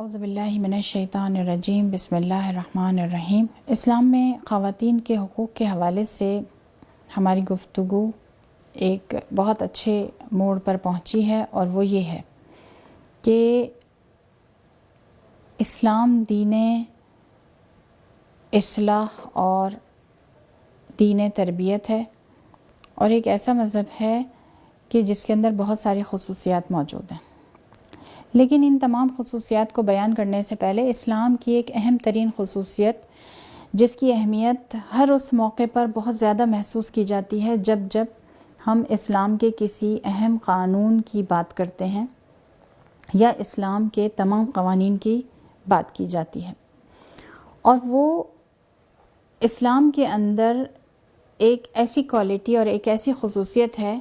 اعوذ باللہ من الشیطان الرجیم بسم اللہ الرحمن الرحیم۔ اسلام میں خواتین کے حقوق کے حوالے سے ہماری گفتگو ایک بہت اچھے موڑ پر پہنچی ہے، اور وہ یہ ہے کہ اسلام دین اصلاح اور دین تربیت ہے، اور ایک ایسا مذہب ہے کہ جس کے اندر بہت ساری خصوصیات موجود ہیں۔ لیکن ان تمام خصوصیات کو بیان کرنے سے پہلے اسلام کی ایک اہم ترین خصوصیت، جس کی اہمیت ہر اس موقع پر بہت زیادہ محسوس کی جاتی ہے جب ہم اسلام کے کسی اہم قانون کی بات کرتے ہیں یا اسلام کے تمام قوانین کی بات کی جاتی ہے، اور وہ اسلام کے اندر ایک ایسی کوالٹی اور ایک ایسی خصوصیت ہے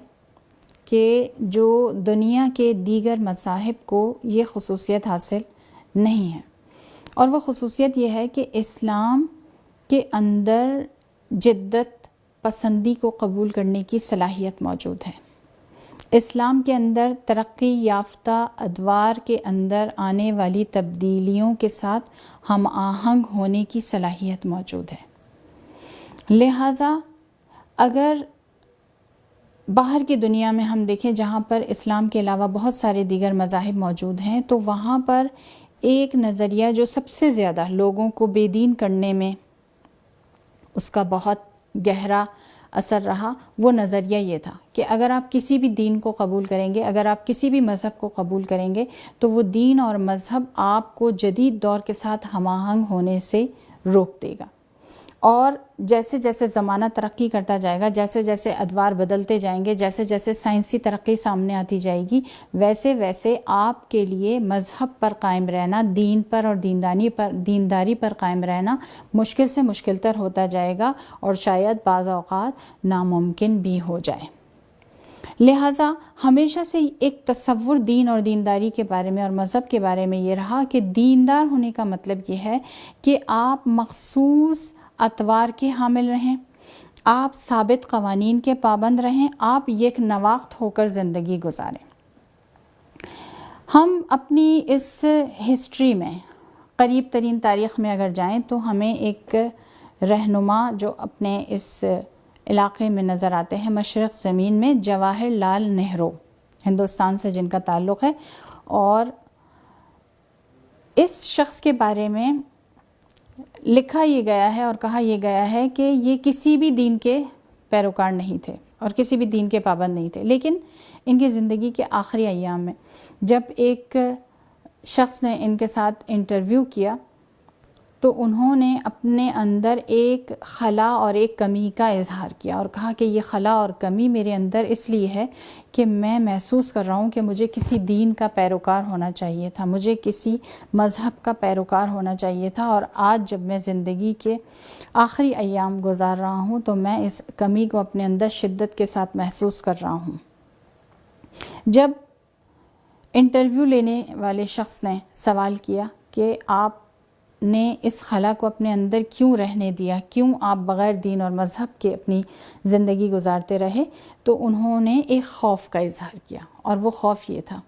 کہ جو دنیا کے دیگر مذاہب کو یہ خصوصیت حاصل نہیں ہے، اور وہ خصوصیت یہ ہے کہ اسلام کے اندر جدت پسندی کو قبول کرنے کی صلاحیت موجود ہے۔ اسلام کے اندر ترقی یافتہ ادوار کے اندر آنے والی تبدیلیوں کے ساتھ ہم آہنگ ہونے کی صلاحیت موجود ہے۔ لہٰذا اگر باہر کی دنیا میں ہم دیکھیں جہاں پر اسلام کے علاوہ بہت سارے دیگر مذاہب موجود ہیں، تو وہاں پر ایک نظریہ جو سب سے زیادہ لوگوں کو بے دین کرنے میں اس کا بہت گہرا اثر رہا، وہ نظریہ یہ تھا کہ اگر آپ کسی بھی دین کو قبول کریں گے، اگر آپ کسی بھی مذہب کو قبول کریں گے، تو وہ دین اور مذہب آپ کو جدید دور کے ساتھ ہم آہنگ ہونے سے روک دے گا، اور جیسے جیسے زمانہ ترقی کرتا جائے گا، جیسے جیسے ادوار بدلتے جائیں گے، جیسے جیسے سائنسی ترقی سامنے آتی جائے گی، ویسے ویسے آپ کے لیے مذہب پر قائم رہنا، دین پر اور دینداری پر قائم رہنا مشکل سے مشکل تر ہوتا جائے گا، اور شاید بعض اوقات ناممکن بھی ہو جائے۔ لہٰذا ہمیشہ سے ایک تصور دین اور دینداری کے بارے میں اور مذہب کے بارے میں یہ رہا کہ دیندار ہونے کا مطلب یہ ہے کہ آپ مخصوص اطوار کے حامل رہیں، آپ ثابت قوانین کے پابند رہیں، آپ یک نواخت ہو کر زندگی گزاریں۔ ہم اپنی اس ہسٹری میں قریب ترین تاریخ میں اگر جائیں تو ہمیں ایک رہنما جو اپنے اس علاقے میں نظر آتے ہیں، مشرق زمین میں، جواہر لال نہرو، ہندوستان سے جن کا تعلق ہے، اور اس شخص کے بارے میں لکھا یہ گیا ہے اور کہا یہ گیا ہے کہ یہ کسی بھی دین کے پیروکار نہیں تھے اور کسی بھی دین کے پابند نہیں تھے، لیکن ان کی زندگی کے آخری ایام میں جب ایک شخص نے ان کے ساتھ انٹرویو کیا تو انہوں نے اپنے اندر ایک خلا اور ایک کمی کا اظہار کیا اور کہا کہ یہ خلا اور کمی میرے اندر اس لیے ہے کہ میں محسوس کر رہا ہوں کہ مجھے کسی دین کا پیروکار ہونا چاہیے تھا، مجھے کسی مذہب کا پیروکار ہونا چاہیے تھا، اور آج جب میں زندگی کے آخری ایام گزار رہا ہوں تو میں اس کمی کو اپنے اندر شدت کے ساتھ محسوس کر رہا ہوں۔ جب انٹرویو لینے والے شخص نے سوال کیا کہ آپ نے اس خلا کو اپنے اندر کیوں رہنے دیا، کیوں آپ بغیر دین اور مذہب کے اپنی زندگی گزارتے رہے، تو انہوں نے ایک خوف کا اظہار کیا، اور وہ خوف یہ تھا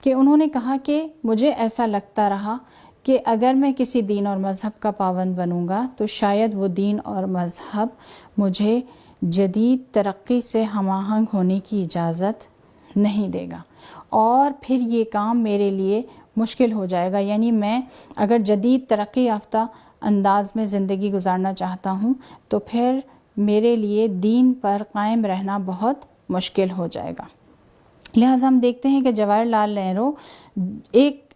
کہ انہوں نے کہا کہ مجھے ایسا لگتا رہا کہ اگر میں کسی دین اور مذہب کا پابند بنوں گا تو شاید وہ دین اور مذہب مجھے جدید ترقی سے ہم آہنگ ہونے کی اجازت نہیں دے گا، اور پھر یہ کام میرے لیے مشکل ہو جائے گا، یعنی میں اگر جدید ترقی یافتہ انداز میں زندگی گزارنا چاہتا ہوں تو پھر میرے لیے دین پر قائم رہنا بہت مشکل ہو جائے گا۔ لہٰذا ہم دیکھتے ہیں کہ جواہر لال نہرو ایک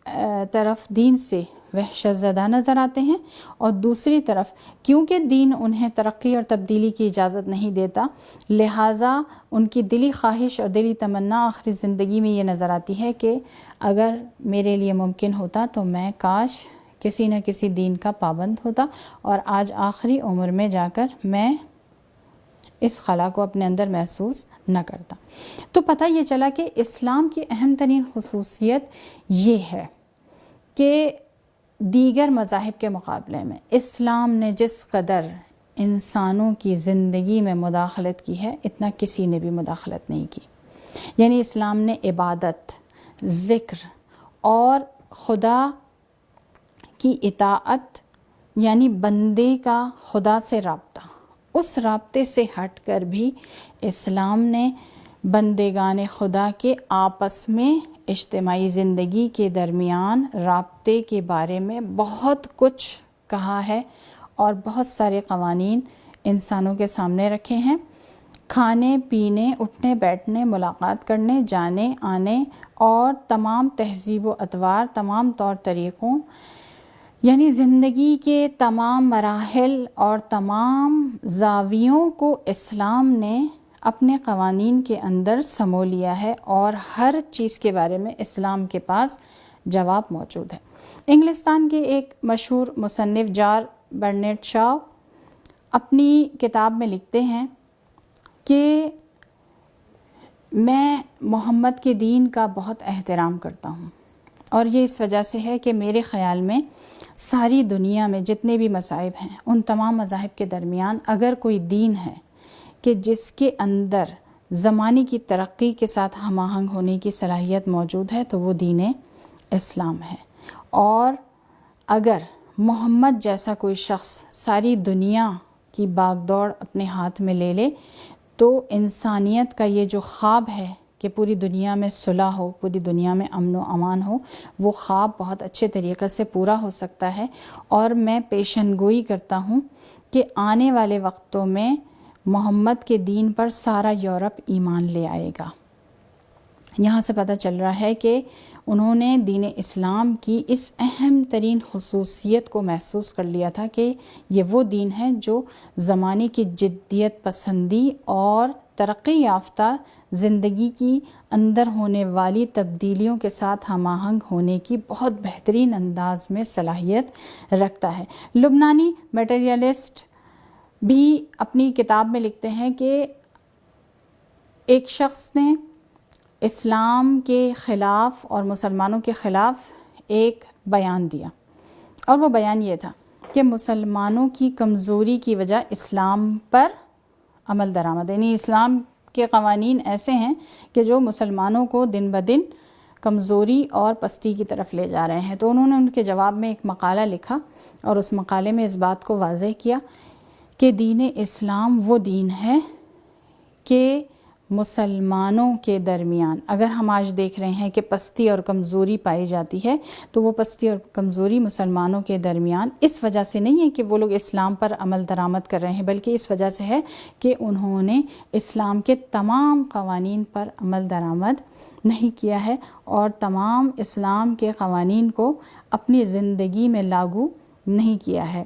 طرف دین سے وحشت زدہ نظر آتے ہیں، اور دوسری طرف کیونکہ دین انہیں ترقی اور تبدیلی کی اجازت نہیں دیتا، لہٰذا ان کی دلی خواہش اور دلی تمنا آخری زندگی میں یہ نظر آتی ہے کہ اگر میرے لیے ممکن ہوتا تو میں کاش کسی نہ کسی دین کا پابند ہوتا، اور آج آخری عمر میں جا کر میں اس خلا کو اپنے اندر محسوس نہ کرتا۔ تو پتہ یہ چلا کہ اسلام کی اہم ترین خصوصیت یہ ہے کہ دیگر مذاہب کے مقابلے میں اسلام نے جس قدر انسانوں کی زندگی میں مداخلت کی ہے، اتنا کسی نے بھی مداخلت نہیں کی۔ یعنی اسلام نے عبادت، ذکر اور خدا کی اطاعت یعنی بندے کا خدا سے رابطہ، اس رابطے سے ہٹ کر بھی اسلام نے بندگان خدا کے آپس میں اجتماعی زندگی کے درمیان رابطے کے بارے میں بہت کچھ کہا ہے اور بہت سارے قوانین انسانوں کے سامنے رکھے ہیں۔ کھانے پینے، اٹھنے بیٹھنے، ملاقات کرنے، جانے آنے اور تمام تہذیب و اطوار، تمام طور طریقوں یعنی زندگی کے تمام مراحل اور تمام زاویوں کو اسلام نے اپنے قوانین کے اندر سمو لیا ہے، اور ہر چیز کے بارے میں اسلام کے پاس جواب موجود ہے۔ انگلستان کے ایک مشہور مصنف جارج برنارڈ شاو اپنی کتاب میں لکھتے ہیں کہ میں محمد کے دین کا بہت احترام کرتا ہوں، اور یہ اس وجہ سے ہے کہ میرے خیال میں ساری دنیا میں جتنے بھی مذاہب ہیں ان تمام مذاہب کے درمیان اگر کوئی دین ہے کہ جس کے اندر زمانے کی ترقی کے ساتھ ہم آہنگ ہونے کی صلاحیت موجود ہے تو وہ دین اسلام ہے۔ اور اگر محمد جیسا کوئی شخص ساری دنیا کی باغ دوڑ اپنے ہاتھ میں لے لے تو انسانیت کا یہ جو خواب ہے کہ پوری دنیا میں صلح ہو، پوری دنیا میں امن و امان ہو، وہ خواب بہت اچھے طریقے سے پورا ہو سکتا ہے۔ اور میں پیشن گوئی کرتا ہوں کہ آنے والے وقتوں میں محمد کے دین پر سارا یورپ ایمان لے آئے گا۔ یہاں سے پتہ چل رہا ہے کہ انہوں نے دین اسلام کی اس اہم ترین خصوصیت کو محسوس کر لیا تھا کہ یہ وہ دین ہے جو زمانے کی جدیت پسندی اور ترقی یافتہ زندگی کی اندر ہونے والی تبدیلیوں کے ساتھ ہم آہنگ ہونے کی بہت بہترین انداز میں صلاحیت رکھتا ہے۔ لبنانی میٹیریلسٹ بھی اپنی کتاب میں لکھتے ہیں کہ ایک شخص نے اسلام کے خلاف اور مسلمانوں کے خلاف ایک بیان دیا، اور وہ بیان یہ تھا کہ مسلمانوں کی کمزوری کی وجہ اسلام پر عمل درآمد، یعنی اسلام کے قوانین ایسے ہیں کہ جو مسلمانوں کو دن بدن کمزوری اور پستی کی طرف لے جا رہے ہیں۔ تو انہوں نے ان کے جواب میں ایک مقالہ لکھا اور اس مقالے میں اس بات کو واضح کیا کہ دین اسلام وہ دین ہے کہ مسلمانوں کے درمیان اگر ہم آج دیکھ رہے ہیں کہ پستی اور کمزوری پائی جاتی ہے تو وہ پستی اور کمزوری مسلمانوں کے درمیان اس وجہ سے نہیں ہے کہ وہ لوگ اسلام پر عمل درآمد کر رہے ہیں، بلکہ اس وجہ سے ہے کہ انہوں نے اسلام کے تمام قوانین پر عمل درآمد نہیں کیا ہے اور تمام اسلام کے قوانین کو اپنی زندگی میں لاگو نہیں کیا ہے۔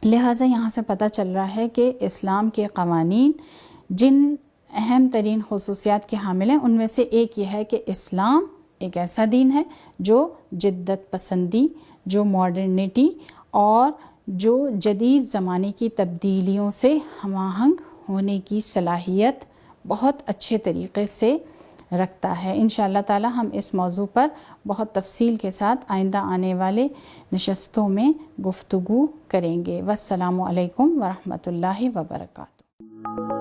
لہٰذا یہاں سے پتہ چل رہا ہے کہ اسلام کے قوانین جن اہم ترین خصوصیات کے حامل ہیں ان میں سے ایک یہ ہے کہ اسلام ایک ایسا دین ہے جو جدت پسندی، جو ماڈرنٹی اور جو جدید زمانے کی تبدیلیوں سے ہم آہنگ ہونے کی صلاحیت بہت اچھے طریقے سے رکھتا ہے۔ انشاءاللہ تعالی ہم اس موضوع پر بہت تفصیل کے ساتھ آئندہ آنے والے نشستوں میں گفتگو کریں گے۔ والسلام علیکم ورحمۃ اللہ وبرکاتہ۔